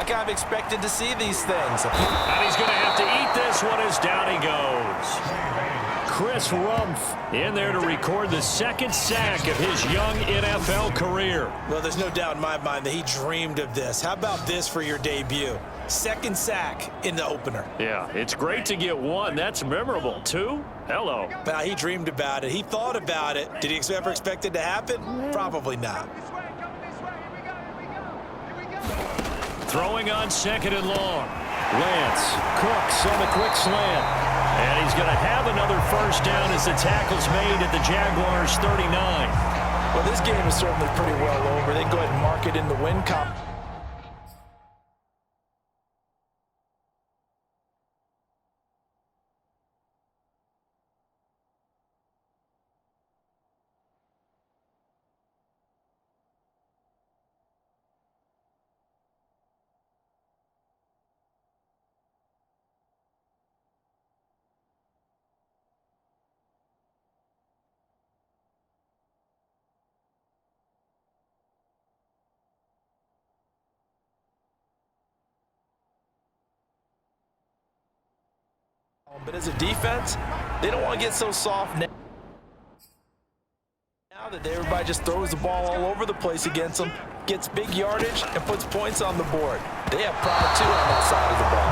like I'm expected to see these things. And he's going to have to eat this one as down he goes. Chris Rumph in there to record the second sack of his young NFL career. Well, there's no doubt in my mind that he dreamed of this. How about this for your debut? Second sack in the opener. Yeah, it's great to get one. That's memorable. Two? Hello. Now, he dreamed about it. He thought about it. Did he ever expect it to happen? Probably not. Throwing on second and long. Lance Cooks on the quick slant. And he's going to have another first down as the tackle's made at the Jaguars' 39. Well, this game is certainly pretty well over. They can go ahead and mark it in the win column. But as a defense, they don't want to get so soft now that everybody just throws the ball all over the place against them, gets big yardage, and puts points on the board. They have pride, too, on that side of the ball.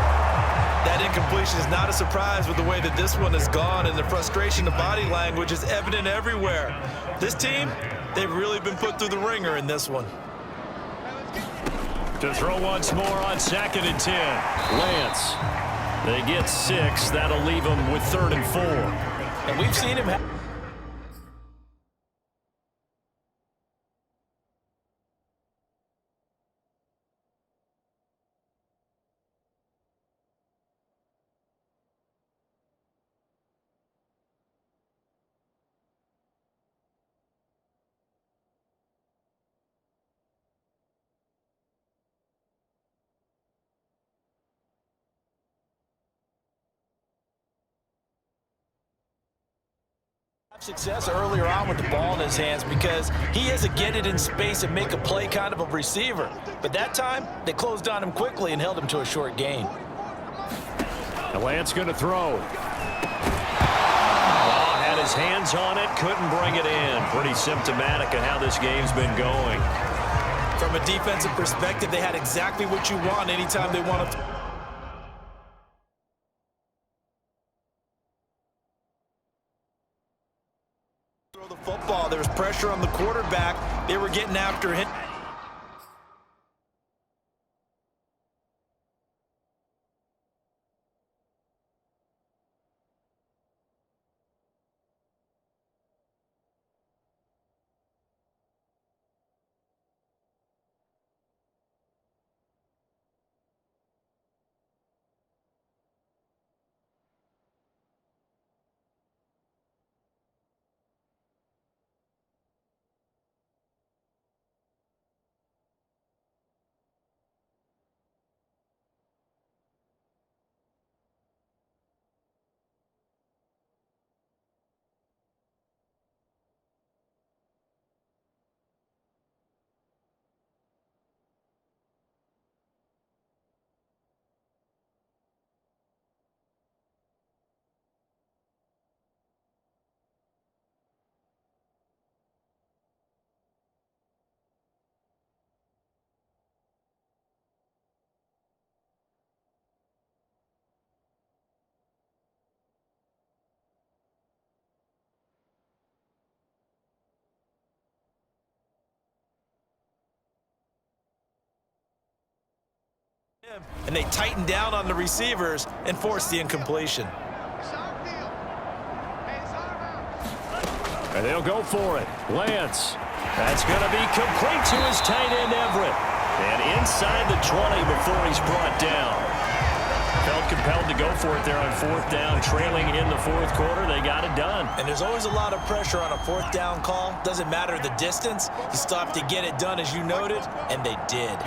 That incompletion is not a surprise with the way that this one has gone, and the frustration, the body language is evident everywhere. This team, they've really been put through the ringer in this one. To throw once more on 2nd and 10. Lance. They get 6. That'll leave them with 3rd and 4. And we've seen him success earlier on with the ball in his hands because he has to get it in space and make a play kind of a receiver. But that time, they closed on him quickly and held him to a short gain. The Lance going to throw. Oh, had his hands on it, couldn't bring it in. Pretty symptomatic of how this game's been going. From a defensive perspective, they had exactly what you want anytime they want to. Throw the football. There was pressure on the quarterback. They were getting after him. And they tighten down on the receivers and force the incompletion. And they'll go for it. Lance. That's going to be complete to his tight end, Everett. And inside the 20 before he's brought down. Felt compelled to go for it there on 4th down, trailing in the 4th quarter. They got it done. And there's always a lot of pressure on a 4th down call. Doesn't matter the distance. You still have to get it done, as you noted, and they did.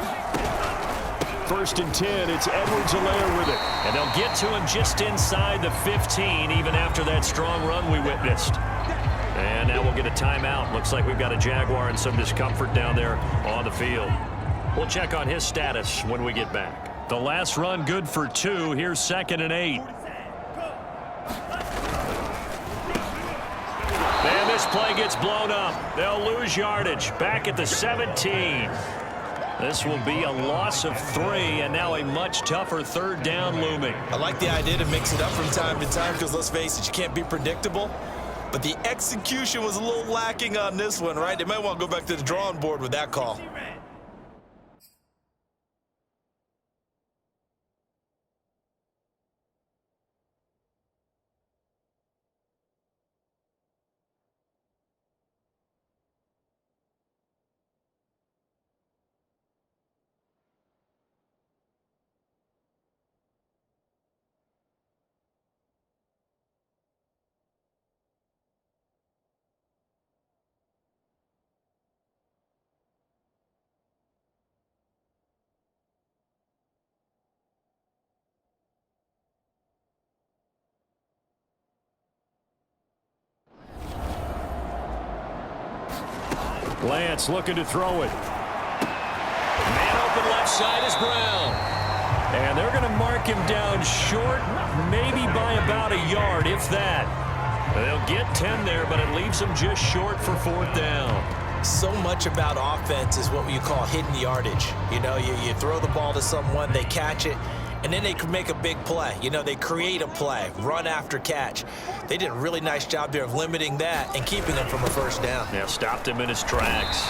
1st and 10, it's Edwards-Helaire with it. And they'll get to him just inside the 15, even after that strong run we witnessed. And now we'll get a timeout. Looks like we've got a Jaguar and some discomfort down there on the field. We'll check on his status when we get back. The last run good for 2. Here's 2nd and 8. And this play gets blown up. They'll lose yardage. Back at the 17. This will be a loss of 3, and now a much tougher 3rd down looming. I like the idea to mix it up from time to time because, let's face it, you can't be predictable. But the execution was a little lacking on this one, right? They might want to go back to the drawing board with that call. Lance looking to throw it. Man open left side is Brown. And they're going to mark him down short, maybe by about a yard, if that. They'll get 10 there, but it leaves them just short for 4th down. So much about offense is what you call hidden yardage. You know, you throw the ball to someone, they catch it, and then they can make a big play. You know, they create a play, run after catch. They did a really nice job there of limiting that and keeping him from a 1st down. Yeah, stopped him in his tracks.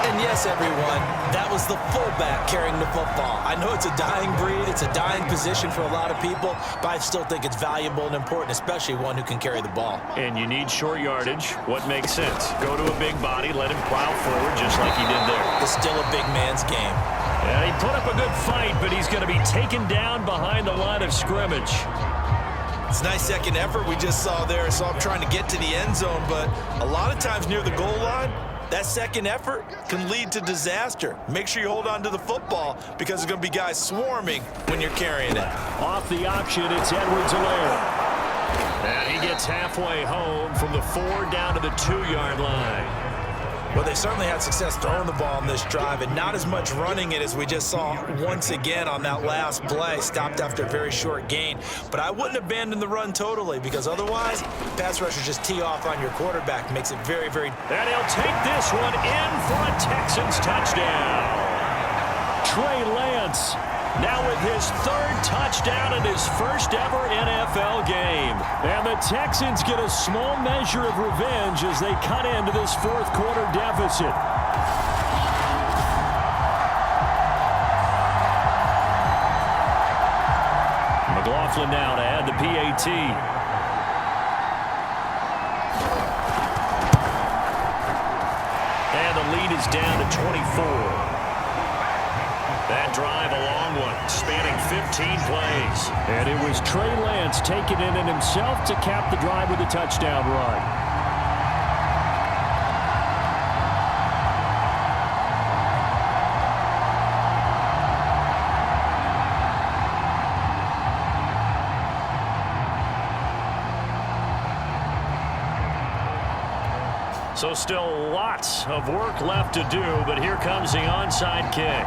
And yes, everyone, that was the fullback carrying the football. I know it's a dying breed, it's a dying position for a lot of people, but I still think it's valuable and important, especially one who can carry the ball. And you need short yardage. What makes sense? Go to a big body, let him plow forward just like he did there. It's still a big man's game. Yeah, he put up a good fight, but he's going to be taken down behind the line of scrimmage. It's a nice second effort we just saw there. So I'm trying to get to the end zone, but a lot of times near the goal line, that second effort can lead to disaster. Make sure you hold on to the football because there's going to be guys swarming when you're carrying it. Off the option, it's Edwards-Helaire. And he gets halfway home from the 4 down to the 2-yard line. Well, they certainly had success throwing the ball on this drive and not as much running it as we just saw once again on that last play. Stopped after a very short gain. But I wouldn't abandon the run totally because otherwise, pass rushers just tee off on your quarterback. Makes it very, very... And he'll take this one in for a Texans touchdown. Trey Lance now with his 3rd touchdown in his 1st ever NFL game. And the Texans get a small measure of revenge as they cut into this 4th quarter deficit. McLaughlin now to add the PAT. And the lead is down to 24. That drive, a long one, spanning 15 plays. And it was Trey Lance taking it in himself to cap the drive with a touchdown run. So still lots of work left to do, but here comes the onside kick.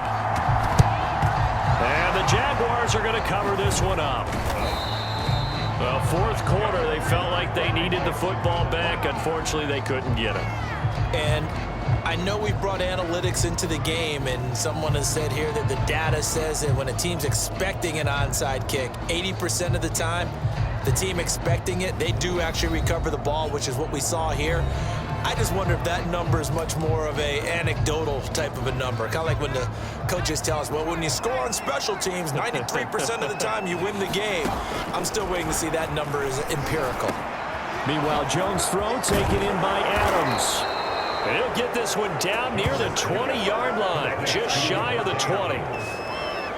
And the Jaguars are going to cover this one up. Well, 4th quarter, they felt like they needed the football back. Unfortunately, they couldn't get it. And I know we've brought analytics into the game, and someone has said here that the data says that when a team's expecting an onside kick, 80% of the time, the team expecting it, they do actually recover the ball, which is what we saw here. I just wonder if that number is much more of a anecdotal type of a number. Kind of like when the coaches tell us, well, when you score on special teams, 93% of the time you win the game. I'm still waiting to see that number is empirical. Meanwhile, Jones' throw taken in by Adams. And he'll get this one down near the 20-yard line, just shy of the 20.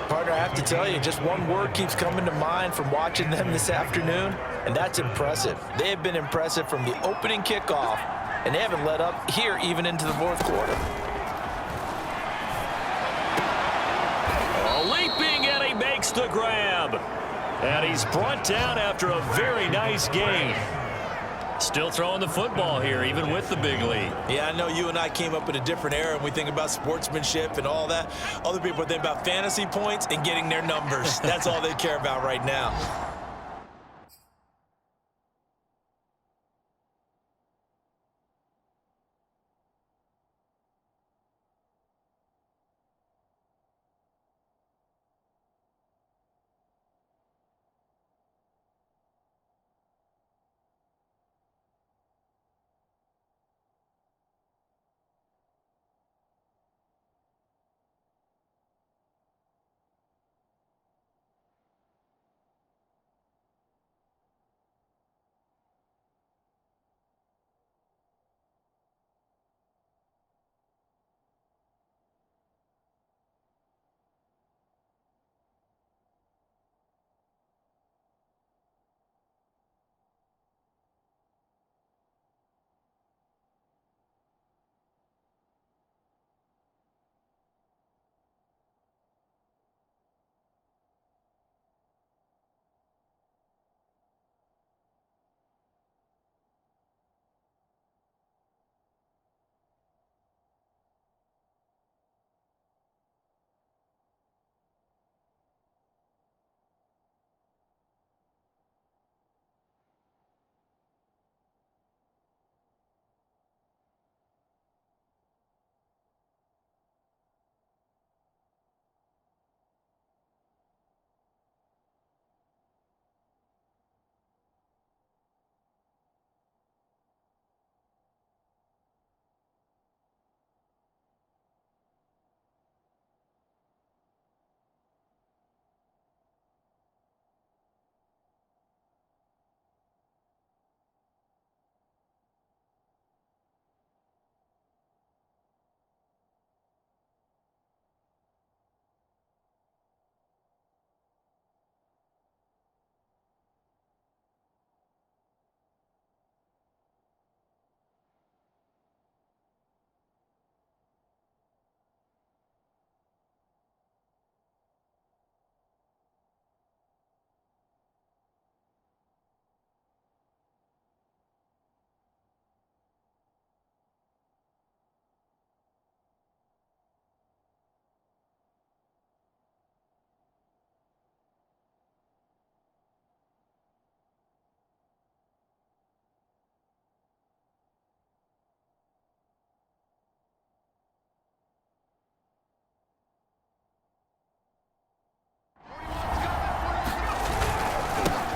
Partner, I have to tell you, just one word keeps coming to mind from watching them this afternoon, and that's impressive. They have been impressive from the opening kickoff, and they haven't let up here even into the 4th quarter. Oh, leaping, and he makes the grab. And he's brought down after a very nice gain. Still throwing the football here, even with the big lead. Yeah, I know you and I came up in a different era, and we think about sportsmanship and all that. Other people think about fantasy points and getting their numbers. That's all they care about right now.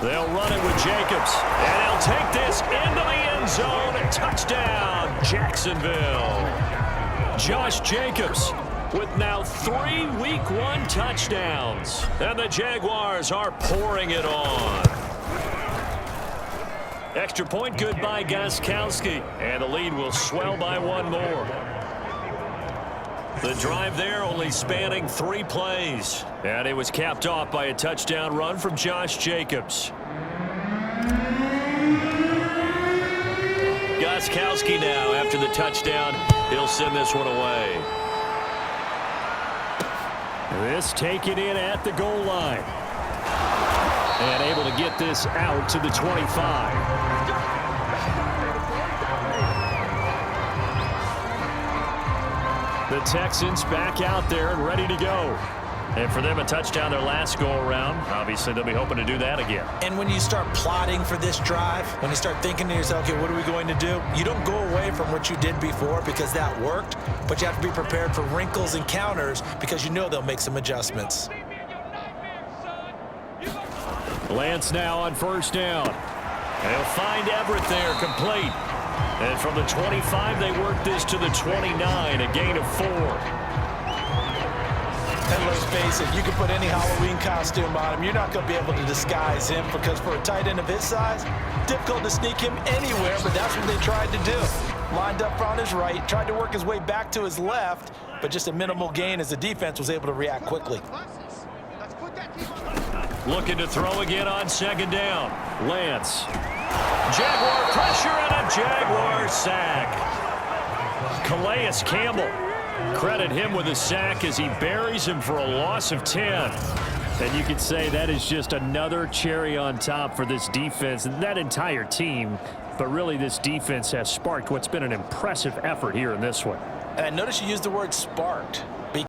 They'll run it with Jacobs, and he'll take this into the end zone. Touchdown, Jacksonville. Josh Jacobs with now 3 Week 1 touchdowns. And the Jaguars are pouring it on. Extra point good by Gostkowski, and the lead will swell by 1 more. The drive there only spanning 3 plays. And it was capped off by a touchdown run from Josh Jacobs. Gostkowski now, after the touchdown, he'll send this one away. This taken in at the goal line. And able to get this out to the 25. The Texans back out there and ready to go. And for them, a touchdown their last go-around. Obviously, they'll be hoping to do that again. And when you start plotting for this drive, when you start thinking to yourself, okay, what are we going to do? You don't go away from what you did before because that worked, but you have to be prepared for wrinkles and counters because you know they'll make some adjustments. Lance now on first down. And he'll find Everett there, complete. And from the 25, they work this to the 29, a gain of 4. And let's face it, you can put any Halloween costume on him. You're not going to be able to disguise him because for a tight end of his size, difficult to sneak him anywhere, but that's what they tried to do. Lined up on his right, tried to work his way back to his left, but just a minimal gain as the defense was able to react quickly. Looking to throw again on second down. Lance. Jaguar pressure and a Jaguar sack. Calais Campbell. Credit him with a sack as he buries him for a loss of 10. And you can say that is just another cherry on top for this defense and that entire team. But really, this defense has sparked what's been an impressive effort here in this one. And I notice you used the word sparked.